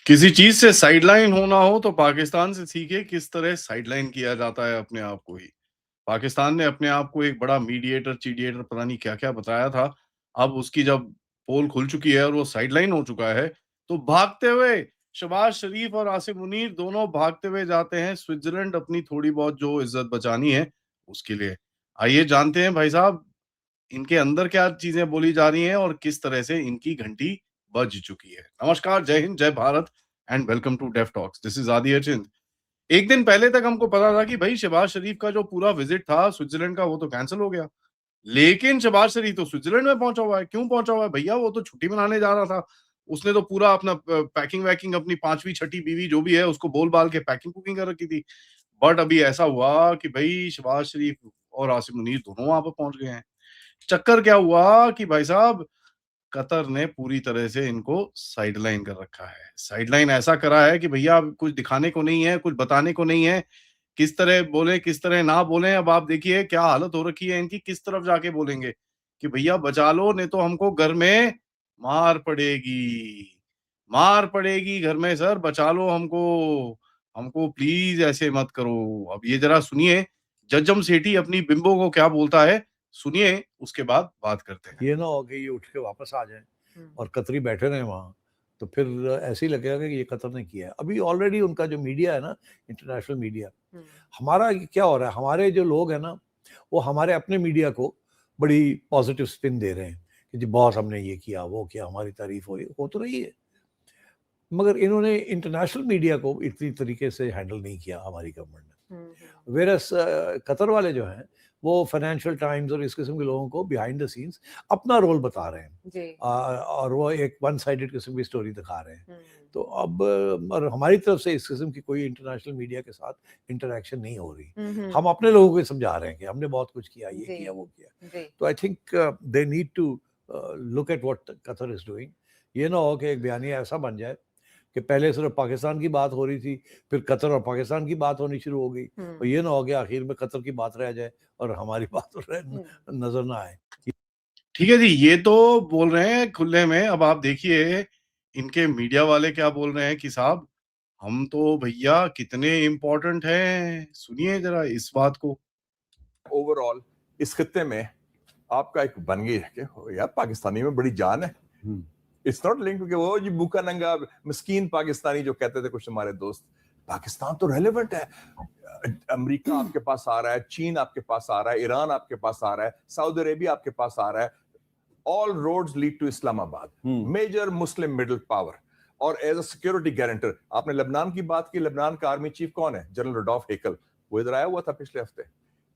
किसी चीज से साइडलाइन होना हो तो पाकिस्तान से सीखे किस तरह साइडलाइन किया जाता है अपने आप को ही। पाकिस्तान ने अपने आप को एक बड़ा मीडिएटर, चीडिएटर पता नहीं क्या-क्या बताया था। अब उसकी जब पोल खुल चुकी है और वो साइडलाइन हो चुका है, तो भागते हुए शहबाज शरीफ और आसिम मुनीर दोनों भागते हुए जाते हैं स्विट्जरलैंड अपनी थोड़ी बहुत जो इज्जत बचानी है, उसके लिए। आइए जानते हैं भाई साहब इनके अंदर क्या चीजें बोली जा रही हैं और किस तरह से इनकी घंटी बज चुकी है। नमस्कार, जय हिंद, जय Bharat and welcome to Deaf Talks. This is Aadi Achint. एक दिन पहले तक हमको पता था कि भाई शहबाज शरीफ का जो पूरा विजिट था स्विट्जरलैंड का वो तो कैंसिल हो गया। लेकिन शहबाज शरीफ तो स्विट्जरलैंड में पहुंचा हुआ है। क्यों पहुंचा हुआ है भैया? वो तो छुट्टी मनाने जा रहा था। उसने तो पूरा अपना पैकिंग वैकिंग अपनी पांचवी छठी बीवी जो भी है उसको बोल बाल के पैकिंग कुकिंग कर रखी थी। बट अभी ऐसा हुआ कि भाई शहबाज शरीफ और आसिम मुनीर दोनों वहां पर पहुंच गए हैं। चक्कर क्या हुआ कि भाई साहब कतर ने पूरी तरह से इनको साइडलाइन कर रखा है। साइडलाइन ऐसा करा है कि भैया अब कुछ दिखाने को नहीं है, कुछ बताने को नहीं है। किस तरह बोले, किस तरह ना बोले, अब आप देखिए क्या हालत हो रखी है इनकी, किस तरफ जाके बोलेंगे कि भैया बचा लो नहीं तो हमको घर में मार पड़ेगी। मार पड़ेगी घर में सर, बचा लो हमको। हमको प्लीज़ ऐसे मत करो। अब ये ज़रा सुनिए जज्जम सेठी अपनी बिंबो को क्या बोलता है, सुनिए उसके बाद बात करते हैं। ये ना हो कि ये उठ के वापस आ जाएं और कतरी बैठे रहें वहाँ, तो फिर ऐसे ही लगेगा कि ये कतर ने किया है। अभी ऑलरेडी उनका जो मीडिया है ना, इंटरनेशनल मीडिया, हमारा क्या हो रहा है, हमारे जो लोग हैं ना, वो हमारे अपने मीडिया को बड़ी पॉजिटिव स्पिन दे रहे हैं कि जी बहुत हमने ये किया वो किया, हमारी तारीफ हो तो रही है, मगर इन्होंने इंटरनेशनल मीडिया को इतनी तरीके से हैंडल नहीं किया हमारी गवर्नमेंट ने। वेरस कतर वाले जो हैं वो फाइनेंशियल टाइम्स और इस किस्म के लोगों को बिहाइंड द सीन्स अपना रोल बता रहे हैं और वो एक वन साइडेड किस्म की स्टोरी दिखा रहे हैं। तो अब और हमारी तरफ से इस किस्म की कोई इंटरनेशनल मीडिया के साथ इंटरेक्शन नहीं हो रही। हम अपने लोगों को समझा रहे हैं कि हमने बहुत कुछ किया, ये किया वो किया। तो I think they need to look at what Qatar is doing. ये ना हो कि एक बयानिया ऐसा बन जाए कि पहले सिर्फ पाकिस्तान की बात हो रही थी, फिर कतर और पाकिस्तान की बात होनी शुरू हो गई, और ये ना हो गया आखिर में कतर की बात रह जाए और हमारी बात नजर ना आए। ठीक है जी, ये तो बोल रहे हैं खुले में। अब आप देखिए इनके मीडिया वाले क्या बोल रहे हैं कि साहब हम तो भैया कितने इम्पोर्टेंट हैं। सुनिए जरा इस बात को। ओवरऑल इस खत्ते में आपका एक बन गई है कि यार पाकिस्तानी में बड़ी जान है। इट्स नॉट लिंक कि वो जी भूखा नंगा मिस्कीन पाकिस्तानी जो कहते थे कुछ हमारे दोस्त। पाकिस्तान तो रेलेवेंट है। अमेरिका आपके पास आ रहा है, चीन आपके पास आ रहा है, ईरान आपके पास आ रहा है, सऊदी अरेबिया आपके पास आ रहा है। All roads lead to Islamabad, major Muslim middle power. और एज अ सिक्योरिटी गारंटर आपने लेबनान की बात की। लेबनान का आर्मी चीफ कौन है? General Rodolphe Haykal. वो इधर आया हुआ था पिछले हफ्ते।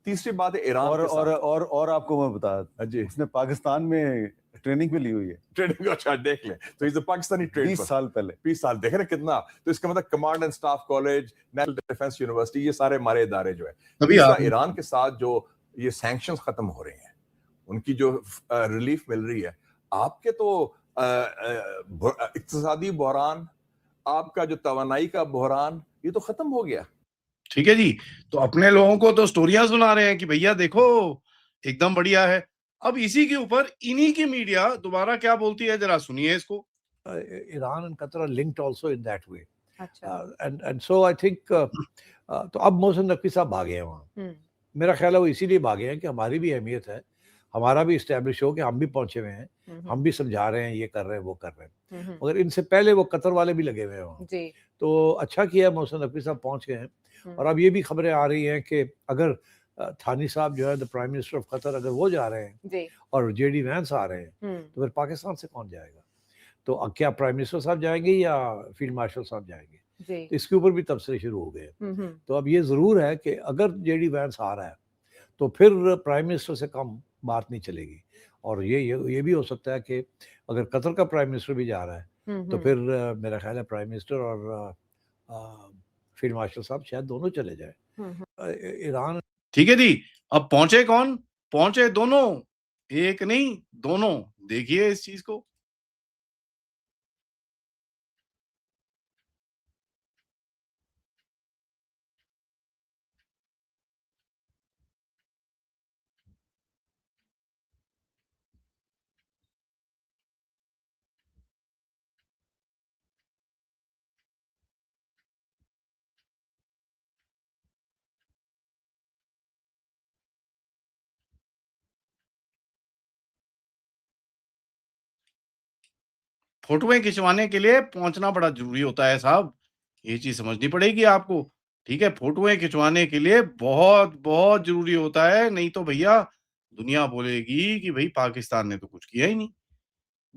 तीसरी बात है ईरान के साथ। और आपको मैं बता जी, उसने पाकिस्तान में ट्रेनिंग भी ली हुई है। ट्रेनिंग अच्छा देख ले तो इज पाकिस्तानी ट्रेन 20 साल पहले। 20 साल देखे ना कितना। तो इसका मतलब command and staff college, national defence university, ये सारे हमारे इदारे जो है। अभी तीसरा आप ईरान के साथ जो ये सैंक्शंस खत्म हो रहे हैं, उनकी जो रिलीफ मिल रही है। आपके तो इक्तिसादी बहरान, आपका जो तवानाई का बहरान, ये तो खत्म हो गया। ठीक है जी, तो अपने लोगों को तो स्टोरियां सुना रहे हैं कि भैया देखो एकदम बढ़िया है। अब इसी के ऊपर इन्हीं की मीडिया दोबारा क्या बोलती है, जरा सुनिए इसको। Iran and Qatar are linked also in that way. And so I think तो अब मोहसिन नकवी साहब भागे हैं वहाँ। मेरा ख्याल है वो इसीलिए भागे हैं कि हमारी भी अहमियत है, हमारा भी इस्टेब्लिश हो कि हम भी पहुंचे हुए हैं, हम भी समझा रहे हैं, ये कर रहे हैं, वो कर रहे हैं। मगर इनसे पहले वो कतर वाले भी लगे हुए हैं वहाँ। तो अच्छा किया मोहसिन नकवी साहब पहुंच गए हैं। और अब ये भी खबरें आ रही हैं कि अगर थानी साहब जो है the prime minister of Qatar, अगर वो जा रहे हैं और जेडी वैंस आ रहे हैं, तो फिर पाकिस्तान से कौन जाएगा? तो क्या प्राइम मिनिस्टर साहब जाएंगे या फील्ड मार्शल साहब जाएंगे? तो इसके ऊपर भी तबसरे शुरू हो गए। तो अब ये जरूर है कि अगर जेडी वैंस आ रहा है तो फिर प्राइम मिनिस्टर से कम बात नहीं चलेगी। और ये भी हो सकता है कि अगर कतर का प्राइम मिनिस्टर भी जा रहा है तो फिर मेरा ख्याल है प्राइम मिनिस्टर और फील्ड मार्शल साहब शायद दोनों चले जाए ईरान। ठीक है जी, अब पहुंचे कौन? पहुंचे दोनों, एक नहीं दोनों। देखिए इस चीज को। फोटोएं खिंचवाने के लिए पहुंचना बड़ा जरूरी होता है साहब, ये चीज समझनी पड़ेगी आपको। ठीक है, फोटोएं खिंचवाने के लिए बहुत बहुत जरूरी होता है, नहीं तो भैया दुनिया बोलेगी कि भाई पाकिस्तान ने तो कुछ किया ही नहीं,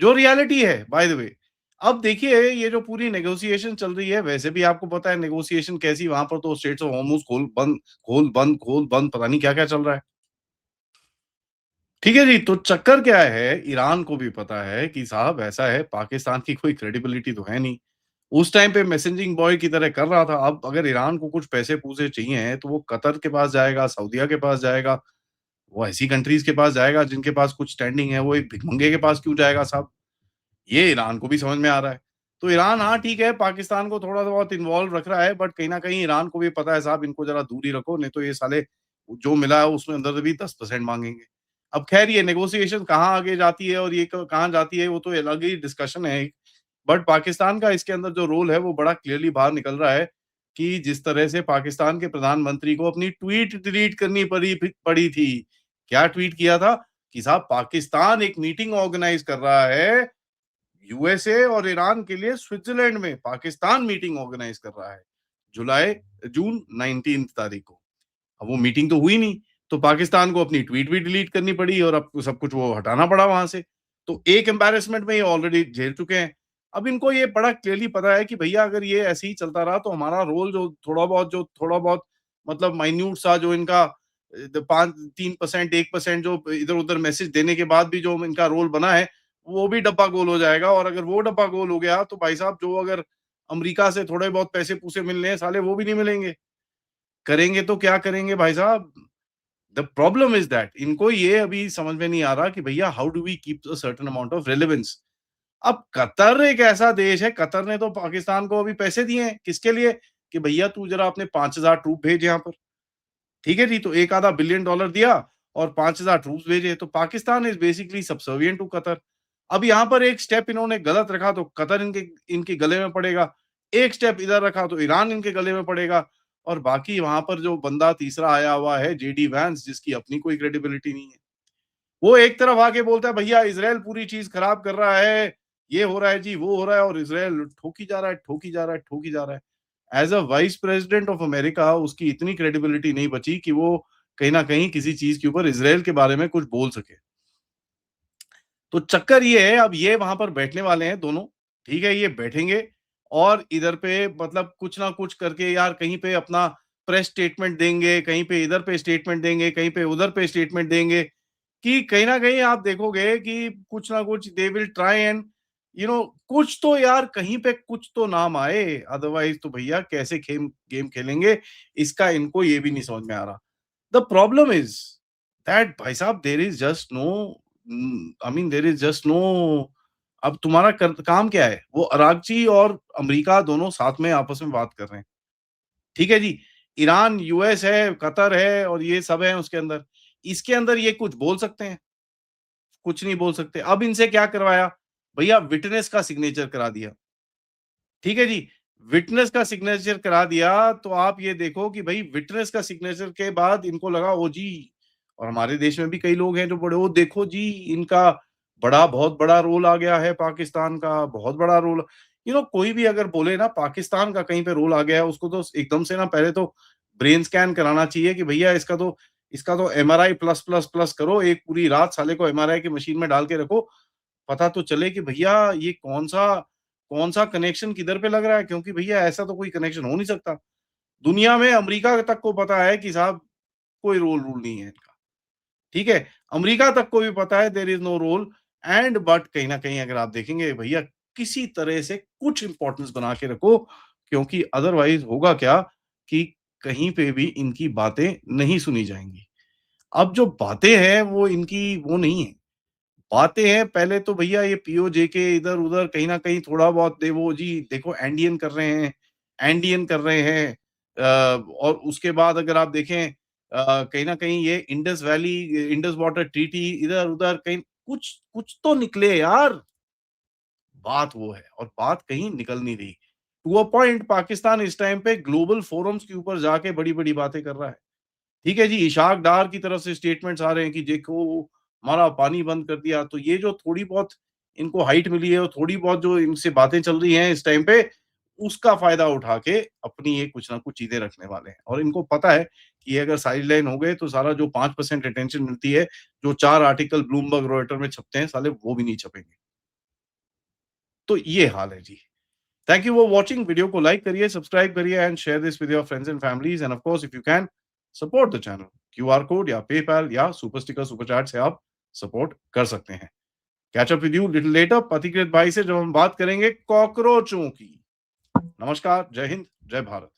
जो रियलिटी है बाय द वे। अब देखिए ये जो पूरी नेगोशिएशन चल रही है, वैसे भी आपको पता है नेगोशिएशन कैसी, वहां पर तो स्टेट्स ऑफ हॉर्मुज खोल बंद खोल बंद खोल बंद, पता नहीं क्या क्या चल रहा है। ठीक है जी, तो चक्कर क्या है, ईरान को भी पता है कि साहब ऐसा है, पाकिस्तान की कोई क्रेडिबिलिटी तो है नहीं। उस टाइम पे मैसेजिंग बॉय की तरह कर रहा था। अब अगर ईरान को कुछ पैसे पूसे चाहिए हैं तो वो कतर के पास जाएगा, सऊदीया के पास जाएगा, वो ऐसी कंट्रीज के पास जाएगा जिनके पास कुछ स्टैंडिंग है। वो एक भिखमंगे के पास क्यों जाएगा साहब? ये ईरान को भी समझ में आ रहा है। तो ईरान, हाँ ठीक है, पाकिस्तान को थोड़ा बहुत इन्वॉल्व रख रहा है, बट कहीं न कहीं ईरान को भी पता है साहब इनको ज़रा दूर ही रखो, नहीं तो ये साले जो मिला है उसमें अंदर से भी 10% माँगेंगे। अब ख़ैर ये नेगोशिएशन कहाँ आगे जाती है और ये क कहाँ जाती है वो तो अलग ही डिस्कशन है। बट पाकिस्तान का इसके अंदर जो रोल है वो बड़ा क्लियरली बाहर निकल रहा है कि जिस तरह से पाकिस्तान के प्रधानमंत्री को अपनी ट्वीट डिलीट करनी पड़ी थी। क्या ट्वीट किया था? कि साहब पाकिस्तान एक मीटिंग ऑर्गेनाइज़ कर रहा है यूएसए और ईरान के लिए स्विट्जरलैंड में। पाकिस्तान मीटिंग ऑर्गेनाइज कर रहा है जून 19 तारीख को। अब वो मीटिंग तो हुई नहीं, तो पाकिस्तान को अपनी ट्वीट भी डिलीट करनी पड़ी और अब सब कुछ वो हटाना पड़ा वहां से। तो एक एम्बैरेसमेंट में ये ऑलरेडी झेल चुके हैं। अब इनको ये बड़ा क्लियरली पता है कि भैया अगर ये ऐसे ही चलता रहा तो हमारा रोल जो थोड़ा बहुत मतलब माइन्यूट सा जो इनका 3% 1% जो इधर उधर मैसेज देने के बाद भी जो इनका रोल बना है वो भी डब्बा गोल हो जाएगा। और अगर वो डब्बा गोल हो गया तो भाई साहब जो अगर अमेरिका से थोड़े बहुत पैसे पूसे मिलने हैं साले वो भी नहीं मिलेंगे। करेंगे तो क्या करेंगे भाई साहब? द प्रॉब्लम इज दैट इनको ये अभी समझ में नहीं आ रहा कि भैया how do we keep a certain amount of relevance. अब कतर एक ऐसा देश है, कतर ने तो पाकिस्तान को अभी पैसे दिए हैं किसके लिए? कि भैया तू जरा अपने 5000 ट्रूप भेज यहाँ पर। ठीक है जी, तो एक आधा बिलियन डॉलर दिया और 5000 ट्रूप्स भेजे, तो Pakistan is basically subservient to Qatar. अब यहाँ पर एक स्टेप इन्होंने गलत रखा तो कतर इनके इनके गले में पड़ेगा, एक स्टेप इधर रखा तो ईरान इनके गले में पड़ेगा। और बाकी वहां पर जो बंदा तीसरा आया हुआ है जेडी वैंस, जिसकी अपनी कोई क्रेडिबिलिटी नहीं है, वो एक तरफ आके बोलता है भैया इसराइल पूरी चीज खराब कर रहा है, ये हो रहा है जी, वो हो रहा है, और इसराइल ठोकी जा रहा है, ठोकी जा रहा है, ठोकी जा रहा है। As a vice president of America उसकी इतनी क्रेडिबिलिटी नहीं बची कि वो कहीं ना कहीं किसी चीज के ऊपर इसराइल के बारे में कुछ बोल सके। तो चक्कर ये है, अब ये वहां पर बैठने वाले हैं दोनों। ठीक है, ये बैठेंगे और इधर पे मतलब कुछ ना कुछ करके यार कहीं पे अपना प्रेस स्टेटमेंट देंगे, कहीं पे इधर पे स्टेटमेंट देंगे, कहीं पे उधर पे स्टेटमेंट देंगे, कि कहीं ना कहीं आप देखोगे कि कुछ ना कुछ दे विल ट्राई एंड कुछ तो यार कहीं पे कुछ तो नाम आए। अदरवाइज तो भैया कैसे गेम गेम खेलेंगे, इसका इनको ये भी नहीं समझ में आ रहा। द प्रॉब्लम इज दैट भाई साहब there is just no, I mean there is just no. अब तुम्हारा काम क्या है? वो अरागची और अमेरिका दोनों साथ में आपस में बात कर रहे हैं। ठीक है जी, ईरान यूएस है, कतर है और ये सब है उसके अंदर। इसके अंदर ये कुछ बोल सकते हैं? कुछ नहीं बोल सकते। अब इनसे क्या करवाया? भैया विटनेस का सिग्नेचर करा दिया। ठीक है जी, विटनेस का सिग्नेचर करा दिया तो आप ये देखो कि भाई विटनेस का सिग्नेचर के बाद इनको लगा ओ जी, और हमारे देश में भी कई लोग हैं जो बड़े, ओ देखो जी इनका बहुत बड़ा रोल आ गया है, पाकिस्तान का बहुत बड़ा रोल। कोई भी अगर बोले ना पाकिस्तान का कहीं पे रोल आ गया है, उसको तो एकदम से ना पहले तो ब्रेन स्कैन कराना चाहिए कि भैया इसका तो एमआरआई प्लस प्लस प्लस करो, एक पूरी रात साले को एमआरआई की मशीन में डाल के रखो, पता तो चले कि भैया ये कौन सा कनेक्शन किधर पे लग रहा है, क्योंकि भैया ऐसा तो कोई कनेक्शन हो नहीं सकता। दुनिया में अमेरिका तक को पता है कि साहब कोई रोल रूल नहीं है इनका। ठीक है, अमेरिका तक को भी पता है there is no role and, but कहीं ना कहीं अगर आप देखेंगे भैया किसी तरह से कुछ इंपॉर्टेंस बना के रखो, क्योंकि अदरवाइज होगा क्या कि कहीं पे भी इनकी बातें नहीं सुनी जाएंगी। अब जो बातें हैं वो इनकी वो नहीं है, बातें हैं पहले तो भैया ये पीओजे के इधर उधर कहीं ना कहीं थोड़ा बहुत दे वो जी देखो एंडियन कर रहे हैं, एंडियन कर रहे हैं। और उसके बाद अगर आप देखें कहीं ना कहीं ये Indus valley, Indus water treaty, इधर उधर कहीं कुछ कुछ तो निकले यार। बात वो है और बात कहीं निकल नहीं रही। टू अ पॉइंट पाकिस्तान इस टाइम पे ग्लोबल फोरम्स के ऊपर जाके बड़ी बड़ी बातें कर रहा है। ठीक है जी, इशाक डार की तरफ से स्टेटमेंट्स आ रहे हैं कि देखो हमारा पानी बंद कर दिया। तो ये जो थोड़ी बहुत इनको हाइट मिली है और थोड़ी बहुत जो इनसे बातें चल रही हैं इस टाइम पे, उसका फायदा उठा के अपनी ये कुछ ना कुछ चीजें रखने वाले हैं। और इनको पता है कि ये अगर साइड लाइन हो गए तो सारा जो 5% अटेंशन मिलती है, जो 4 आर्टिकल ब्लूमबर्ग, रॉयटर में छपते हैं, साले वो भी नहीं छपेंगे। तो ये हाल है जी। Thank you for watching. Video को लाइक करिए, सब्सक्राइब करिए and share this with your friends and families, and of course if you can support the channel. QR code या पेपैल या सुपर स्टिकर, सुपर चैट से आप support कर सकते हैं। Catch up with you little later Pathikrit भाई से, जब हम बात करेंगे कॉकरोचों की। नमस्कार, जय हिंद, जय भारत।